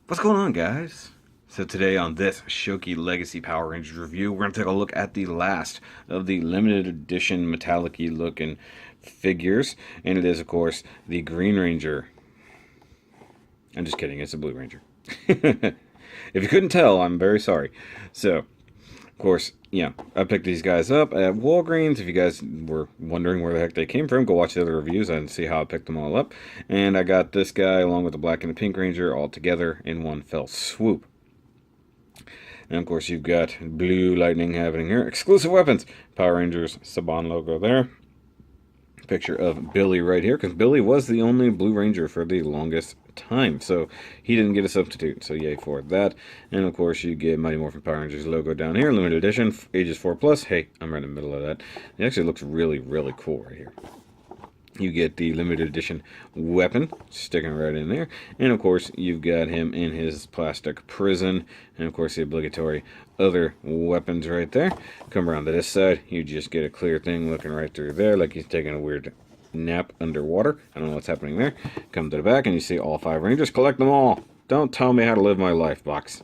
What's going on, guys? So today on this Shoky Legacy Power Rangers review, we're going to take a look at the last of the limited edition metallic-y looking figures, and it is, of course, the Green Ranger. I'm just kidding, it's a Blue Ranger. If you couldn't tell, I'm very sorry. So, of course, yeah, I picked these guys up at Walgreens. If you guys were wondering where the heck they came from, go watch the other reviews and see how I picked them all up. And I got this guy along with the Black and the Pink Ranger all together in one fell swoop. And of course, you've got Blue Lightning happening here. Exclusive weapons. Power Rangers Saban logo there. Picture of Billy right here, because Billy was the only Blue Ranger for the longest time, so he didn't get a substitute, so yay for that. And of course you get Mighty Morphin Power Rangers logo down here, limited edition, ages 4+. Hey, I'm right in the middle of that. It actually looks really, really cool right here. You get the limited edition weapon sticking right in there. And of course, you've got him in his plastic prison. And of course, the obligatory other weapons right there. Come around to this side, you just get a clear thing looking right through there, like he's taking a weird nap underwater. I don't know what's happening there. Come to the back, and you see all 5 Rangers. Collect them all. Don't tell me how to live my life, box.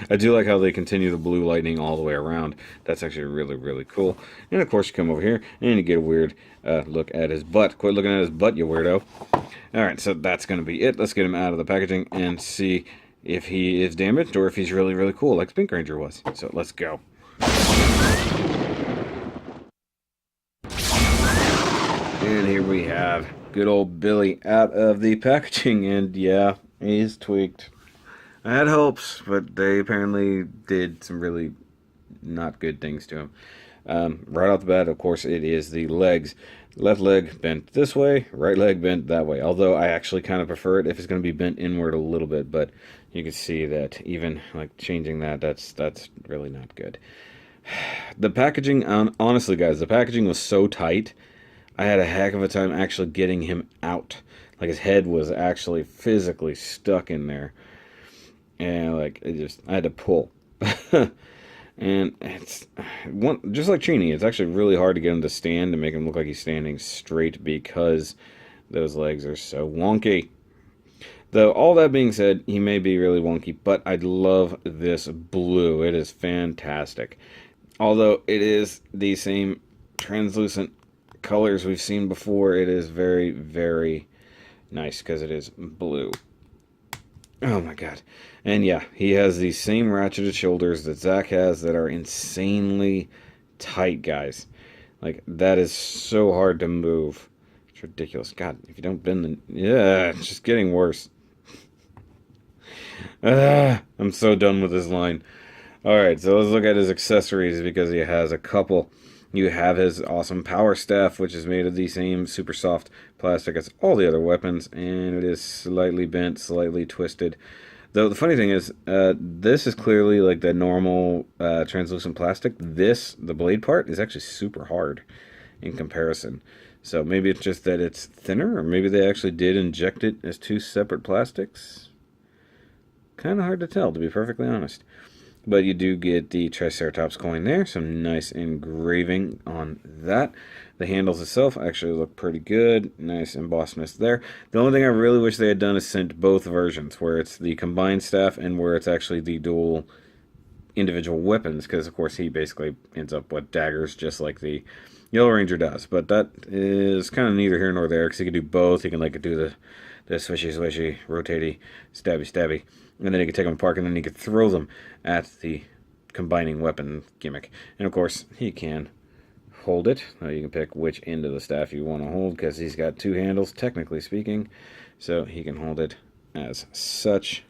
I do like how they continue the Blue Lightning all the way around. That's actually really, really cool. And of course, you come over here and you get a weird look at his butt. Quit looking at his butt, you weirdo. Alright, so that's going to be it. Let's get him out of the packaging and see if he is damaged or if he's really, really cool, like the Pink Ranger was. So let's go. And here we have good old Billy out of the packaging, and yeah, he's tweaked. I had hopes, but they apparently did some really not good things to him. Right off the bat, of course, it is the legs. Left leg bent this way, right leg bent that way. Although I actually kind of prefer it if it's going to be bent inward a little bit, but you can see that even like changing that, that's really not good. The packaging, honestly, guys, the packaging was so tight. I had a heck of a time actually getting him out. Like his head was actually physically stuck in there. And like I had to pull. And it's just like Trini, it's actually really hard to get him to stand and make him look like he's standing straight because those legs are so wonky. Though, all that being said, he may be really wonky, but I love this blue. It is fantastic. Although it is the same translucent colors we've seen before, it is very, very nice because it is blue. Oh my god. And yeah, he has the same ratcheted shoulders that Zach has that are insanely tight, guys. Like, that is so hard to move. It's ridiculous. God, if you don't bend the... Yeah, it's just getting worse. I'm so done with this line. Alright, so let's look at his accessories because he has a couple. You have his awesome power staff, which is made of the same super soft plastic as all the other weapons, and it is slightly bent, slightly twisted. Though the funny thing is, this is clearly like the normal translucent plastic. This, the blade part, is actually super hard in comparison. So maybe it's just that it's thinner, or maybe they actually did inject it as 2 separate plastics. Kind of hard to tell, to be perfectly honest. But you do get the Triceratops coin there, some nice engraving on that. The handles itself actually look pretty good, nice embossedness there. The only thing I really wish they had done is sent both versions, where it's the combined staff and where it's actually the dual individual weapons, because of course he basically ends up with daggers just like the Yellow Ranger does. But that is kind of neither here nor there, because he can do both. He can like do the swishy swishy, rotatey, stabby stabby. And then he could take them apart, and then he could throw them at the combining weapon gimmick. And of course, he can hold it. Now you can pick which end of the staff you want to hold, because he's got 2 handles, technically speaking. So he can hold it as such.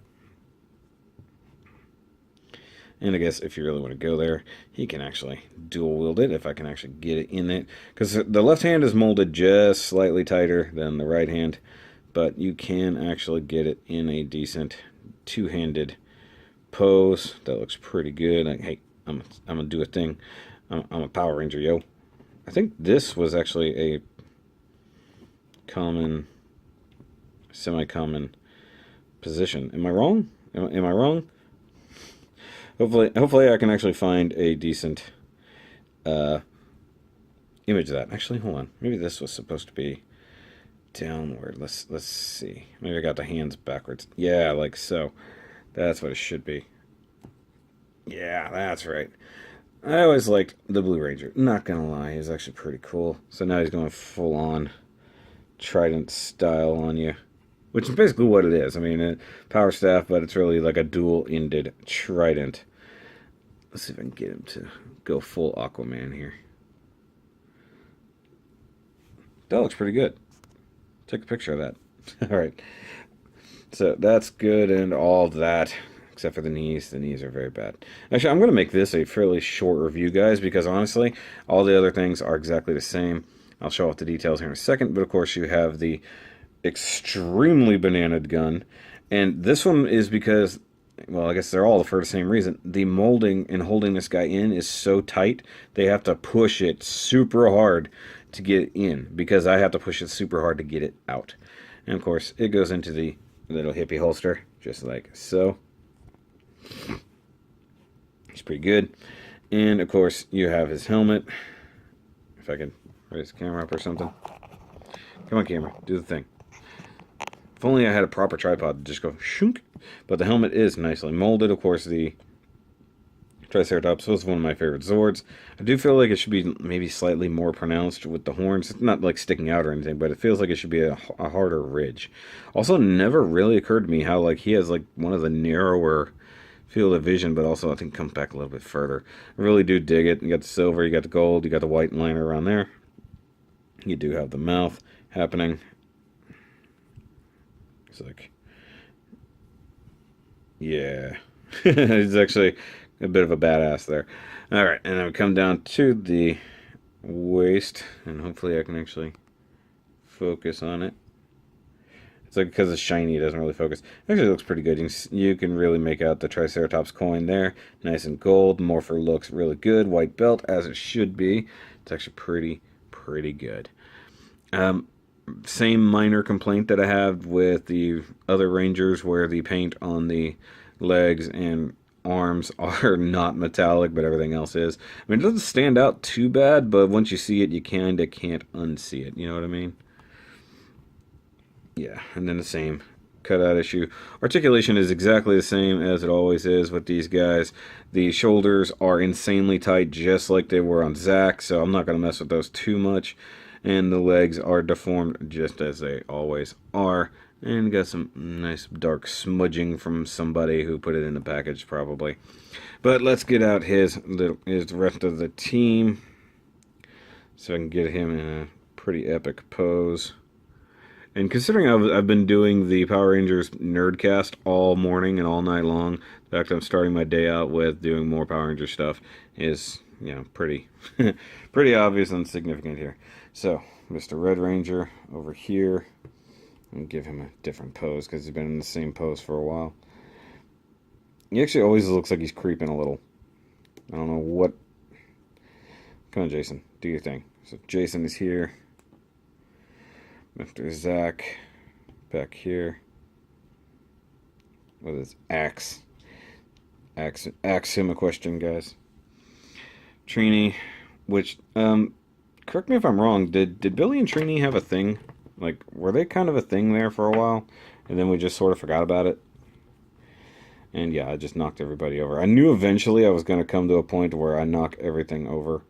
And I guess if you really want to go there, he can actually dual wield it, if I can actually get it in it. Because the left hand is molded just slightly tighter than the right hand. But you can actually get it in a decent 2-handed pose. That looks pretty good. Like, hey, I'm gonna do a thing. I'm a Power Ranger, yo. I think this was actually a common, semi-common position. Am I wrong? Am I wrong? Hopefully I can actually find a decent image of that. Actually, hold on. Maybe this was supposed to be downward. Let's see. Maybe I got the hands backwards. Yeah, like so. That's what it should be. Yeah, that's right. I always liked the Blue Ranger. Not gonna lie, he's actually pretty cool. So now he's going full on trident style on you, which is basically what it is. I mean, a power staff, but it's really like a dual-ended trident. Let's see if I can get him to go full Aquaman here. That looks pretty good. Take a picture of that. All right. So that's good and all that, except for the knees. The knees are very bad. Actually, I'm going to make this a fairly short review, guys, because honestly, all the other things are exactly the same. I'll show off the details here in a second, but of course you have the extremely bananaed gun. And this one is because, well, I guess they're all for the same reason. The molding and holding this guy in is so tight, they have to push it super hard to get it in, because I have to push it super hard to get it out. And of course, it goes into the little hippie holster, just like so. It's pretty good. And of course, you have his helmet. If I can raise the camera up or something. Come on, camera, do the thing. If only I had a proper tripod to just go shunk. But the helmet is nicely molded. Of course, the Triceratops was one of my favorite Zords. I do feel like it should be maybe slightly more pronounced with the horns. It's not like sticking out or anything, but it feels like it should be a harder ridge. Also, never really occurred to me how like he has like one of the narrower field of vision, but also I think comes back a little bit further. I really do dig it. You got the silver, you got the gold, you got the white liner around there. You do have the mouth happening. It's like, yeah, he's actually a bit of a badass there. Alright, and then we come down to the waist, and hopefully I can actually focus on it. It's like because it's shiny, it doesn't really focus. Actually, it looks pretty good. You can really make out the Triceratops coin there. Nice and gold. Morpher looks really good. White belt, as it should be. It's actually pretty good. Same minor complaint that I have with the other Rangers, where the paint on the legs and arms are not metallic, but everything else is. I mean, it doesn't stand out too bad, but once you see it, you kinda can't unsee it. You know what I mean? Yeah, and then the same cutout issue. Articulation is exactly the same as it always is with these guys. The shoulders are insanely tight, just like they were on Zack, so I'm not going to mess with those too much. And the legs are deformed just as they always are. And got some nice dark smudging from somebody who put it in the package, probably. But let's get out his rest of the team, so I can get him in a pretty epic pose. And considering I've been doing the Power Rangers Nerdcast all morning and all night long, the fact that I'm starting my day out with doing more Power Ranger stuff is, you know, pretty pretty obvious and significant here. So, Mr. Red Ranger over here. And give him a different pose, because he's been in the same pose for a while. He actually always looks like he's creeping a little. I don't know what. Come on, Jason. Do your thing. So Jason is here. Mr. Zack back here with his axe. Axe him a question, guys. Trini, which, correct me if I'm wrong, did Billy and Trini have a thing? Like, were they kind of a thing there for a while, and then we just sort of forgot about it? And yeah, I just knocked everybody over. I knew eventually I was going to come to a point where I knock everything over.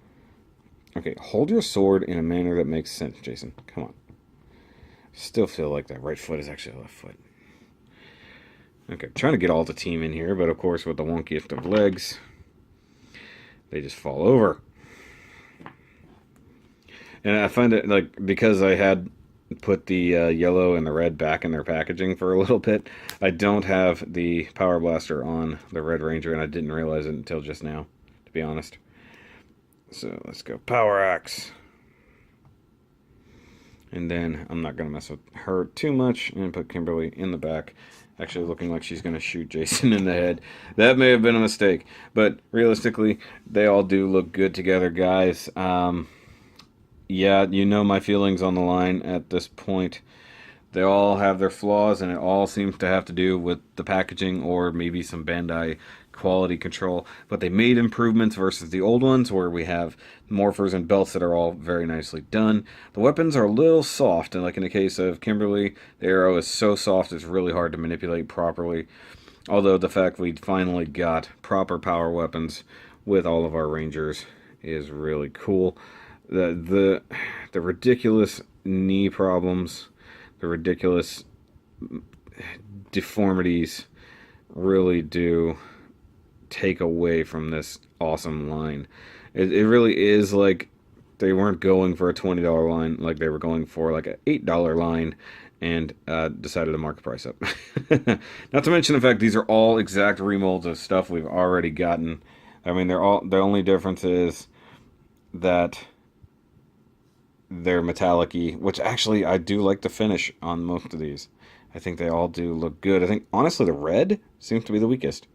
Okay, hold your sword in a manner that makes sense, Jason. Come on. Still feel like that right foot is actually a left foot. Okay, trying to get all the team in here, but of course with the wonkiest of legs, they just fall over. And I find it, like, because I had put the yellow and the red back in their packaging for a little bit, I don't have the Power Blaster on the Red Ranger, and I didn't realize it until just now, to be honest. So let's go Power Axe. And then I'm not going to mess with her too much and put Kimberly in the back, actually looking like she's going to shoot Jason in the head. That may have been a mistake, but realistically, they all do look good together, guys. Yeah, you know my feelings on the line at this point. They all have their flaws, and it all seems to have to do with the packaging or maybe some Bandai quality control. But they made improvements versus the old ones, where we have morphers and belts that are all very nicely done. The weapons are a little soft, and like in the case of Kimberly, the arrow is so soft it's really hard to manipulate properly. Although the fact we finally got proper power weapons with all of our Rangers is really cool. The ridiculous knee problems, the ridiculous deformities really do take away from this awesome line. It really is like they weren't going for a $20 line, like they were going for like an $8 line, and decided to mark the price up. Not to mention the fact these are all exact remolds of stuff we've already gotten. I mean, they're all, the only difference is that they're metallic-y, which actually I do like the finish on most of these. I think they all do look good. I think, honestly, the red seems to be the weakest.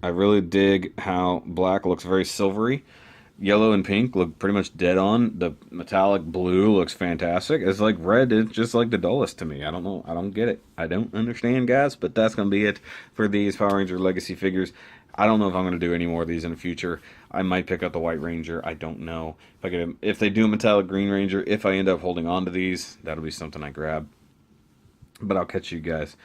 I really dig how black looks very silvery. Yellow and pink look pretty much dead on. The metallic blue looks fantastic. It's like red is just like the dullest to me. I don't know. I don't get it. I don't understand, guys, but that's going to be it for these Power Ranger Legacy figures. I don't know if I'm going to do any more of these in the future. I might pick up the White Ranger. I don't know. If they do a metallic Green Ranger, if I end up holding on to these, that'll be something I grab. But I'll catch you guys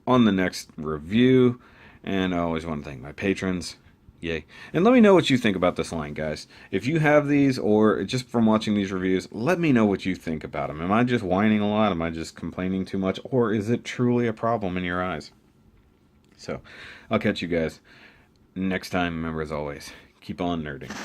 on the next review. And I always want to thank my patrons. Yay. And let me know what you think about this line, guys. If you have these, or just from watching these reviews, let me know what you think about them. Am I just whining a lot? Am I just complaining too much? Or is it truly a problem in your eyes? So, I'll catch you guys next time. Remember, as always, keep on nerding.